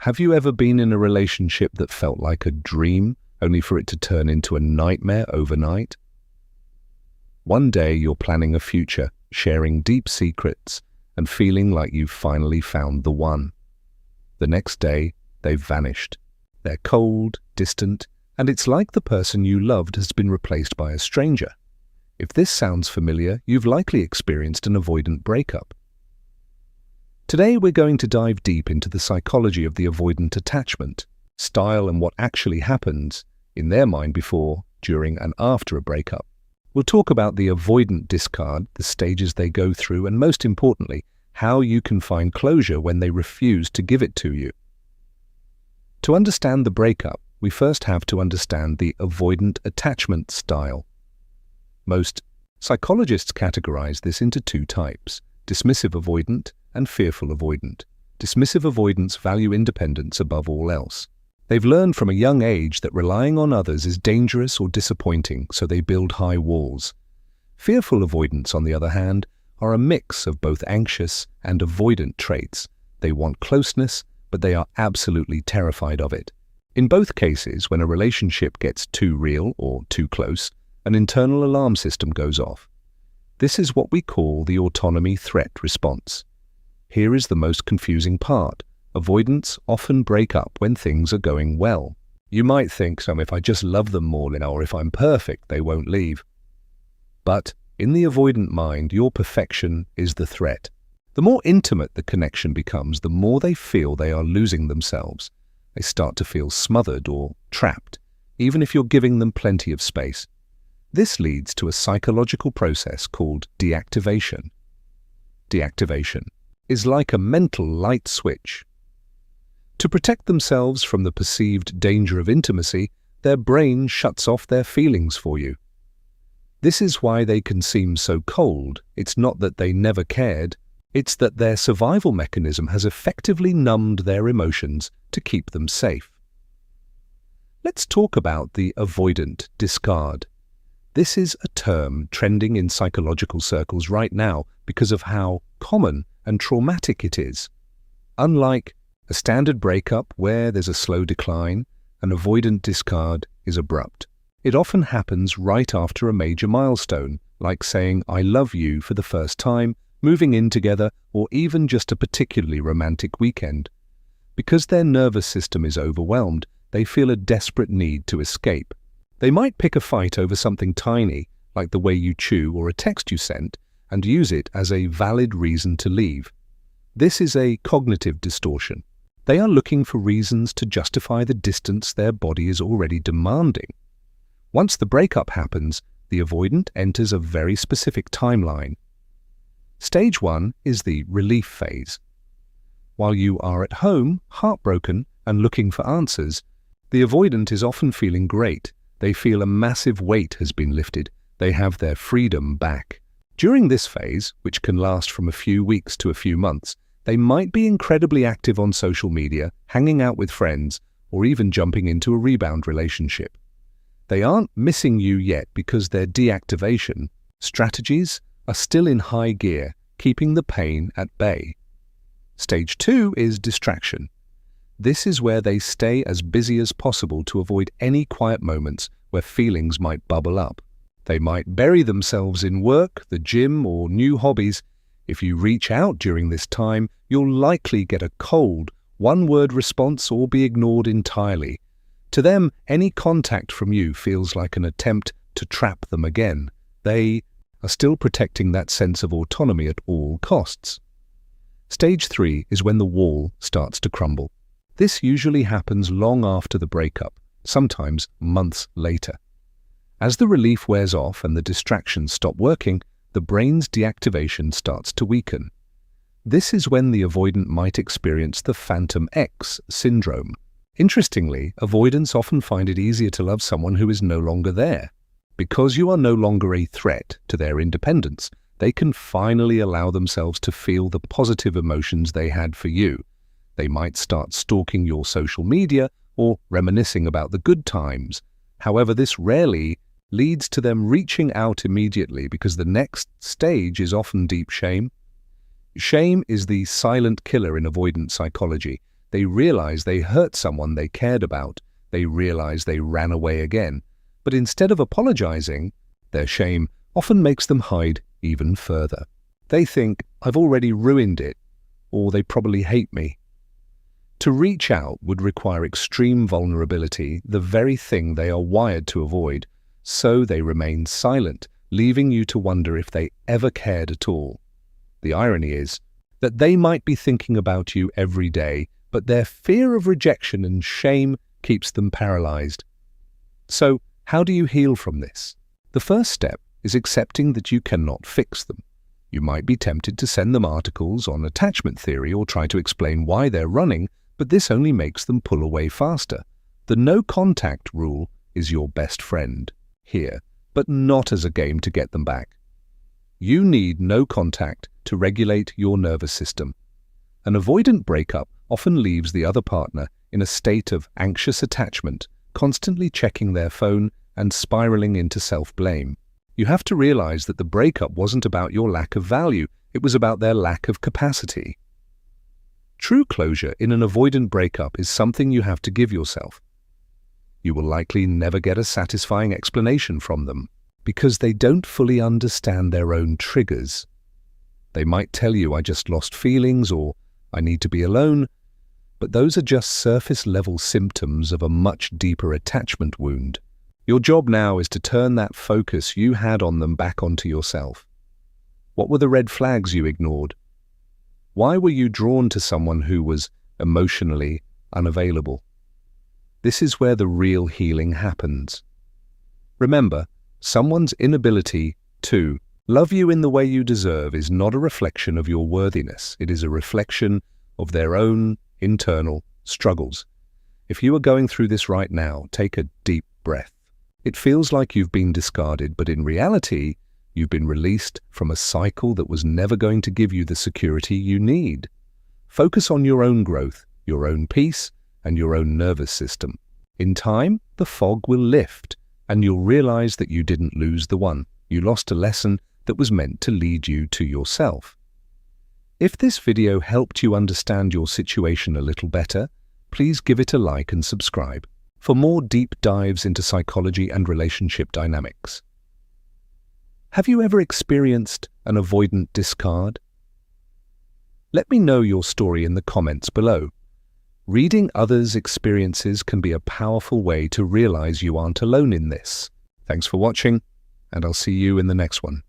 Have you ever been in a relationship that felt like a dream, only for it to turn into a nightmare overnight? One day you're planning a future, sharing deep secrets, and feeling like you've finally found the one. The next day, they've vanished. They're cold, distant, and it's like the person you loved has been replaced by a stranger. If this sounds familiar, you've likely experienced an avoidant breakup. Today we're going to dive deep into the psychology of the avoidant attachment, style and what actually happens in their mind before, during and after a breakup. We'll talk about the avoidant discard, the stages they go through, and most importantly, how you can find closure when they refuse to give it to you. To understand the breakup, we first have to understand the avoidant attachment style. Most psychologists categorize this into two types: dismissive avoidant and fearful avoidant. Dismissive avoidants value independence above all else. They've learned from a young age that relying on others is dangerous or disappointing, so they build high walls. Fearful avoidants, on the other hand, are a mix of both anxious and avoidant traits. They want closeness, but they are absolutely terrified of it. In both cases, when a relationship gets too real or too close, an internal alarm system goes off. This is what we call the autonomy threat response. Here is the most confusing part. Avoidants often break up when things are going well. You might think, if I just love them more now, or if I'm perfect, they won't leave. But in the avoidant mind, your perfection is the threat. The more intimate the connection becomes, the more they feel they are losing themselves. They start to feel smothered or trapped, even if you're giving them plenty of space. This leads to a psychological process called deactivation. Deactivation is like a mental light switch. To protect themselves from the perceived danger of intimacy, their brain shuts off their feelings for you. This is why they can seem so cold. It's not that they never cared, it's that their survival mechanism has effectively numbed their emotions to keep them safe. Let's talk about the avoidant discard. This is a term trending in psychological circles right now because of how common and traumatic it is. Unlike a standard breakup where there's a slow decline, an avoidant discard is abrupt. It often happens right after a major milestone, like saying "I love you" for the first time, moving in together, or even just a particularly romantic weekend. Because their nervous system is overwhelmed, they feel a desperate need to escape. They might pick a fight over something tiny, like the way you chew or a text you sent, and use it as a valid reason to leave. This is a cognitive distortion. They are looking for reasons to justify the distance their body is already demanding. Once the breakup happens, the avoidant enters a very specific timeline. Stage 1 is the relief phase. While you are at home, heartbroken, and looking for answers, the avoidant is often feeling great. They feel a massive weight has been lifted. They have their freedom back. During this phase, which can last from a few weeks to a few months, they might be incredibly active on social media, hanging out with friends, or even jumping into a rebound relationship. They aren't missing you yet because their deactivation strategies are still in high gear, keeping the pain at bay. Stage 2 is distraction. This is where they stay as busy as possible to avoid any quiet moments where feelings might bubble up. They might bury themselves in work, the gym, or new hobbies. If you reach out during this time, you'll likely get a cold, one-word response or be ignored entirely. To them, any contact from you feels like an attempt to trap them again. They are still protecting that sense of autonomy at all costs. Stage 3 is when the wall starts to crumble. This usually happens long after the breakup, sometimes months later. As the relief wears off and the distractions stop working, the brain's deactivation starts to weaken. This is when the avoidant might experience the Phantom X syndrome. Interestingly, avoidants often find it easier to love someone who is no longer there. Because you are no longer a threat to their independence, they can finally allow themselves to feel the positive emotions they had for you. They might start stalking your social media or reminiscing about the good times. However, this rarely leads to them reaching out immediately because the next stage is often deep shame. Shame is the silent killer in avoidant psychology. They realize they hurt someone they cared about. They realize they ran away again. But instead of apologizing, their shame often makes them hide even further. They think, I've already ruined it, or they probably hate me. To reach out would require extreme vulnerability, the very thing they are wired to avoid, so they remain silent, leaving you to wonder if they ever cared at all. The irony is that they might be thinking about you every day, but their fear of rejection and shame keeps them paralyzed. So, how do you heal from this? The first step is accepting that you cannot fix them. You might be tempted to send them articles on attachment theory or try to explain why they're running, but this only makes them pull away faster. The no contact rule is your best friend here, but not as a game to get them back. You need no contact to regulate your nervous system. An avoidant breakup often leaves the other partner in a state of anxious attachment, constantly checking their phone and spiraling into self-blame. You have to realize that the breakup wasn't about your lack of value, it was about their lack of capacity. True closure in an avoidant breakup is something you have to give yourself. You will likely never get a satisfying explanation from them, because they don't fully understand their own triggers. They might tell you, I just lost feelings, or I need to be alone, but those are just surface-level symptoms of a much deeper attachment wound. Your job now is to turn that focus you had on them back onto yourself. What were the red flags you ignored? Why were you drawn to someone who was emotionally unavailable? This is where the real healing happens. Remember, someone's inability to love you in the way you deserve is not a reflection of your worthiness. It is a reflection of their own internal struggles. If you are going through this right now, take a deep breath. It feels like you've been discarded, but in reality, you've been released from a cycle that was never going to give you the security you need. Focus on your own growth, your own peace, and your own nervous system. In time, the fog will lift, and you'll realize that you didn't lose the one. You lost a lesson that was meant to lead you to yourself. If this video helped you understand your situation a little better, please give it a like and subscribe for more deep dives into psychology and relationship dynamics. Have you ever experienced an avoidant discard? Let me know your story in the comments below. Reading others' experiences can be a powerful way to realize you aren't alone in this. Thanks for watching, and I'll see you in the next one.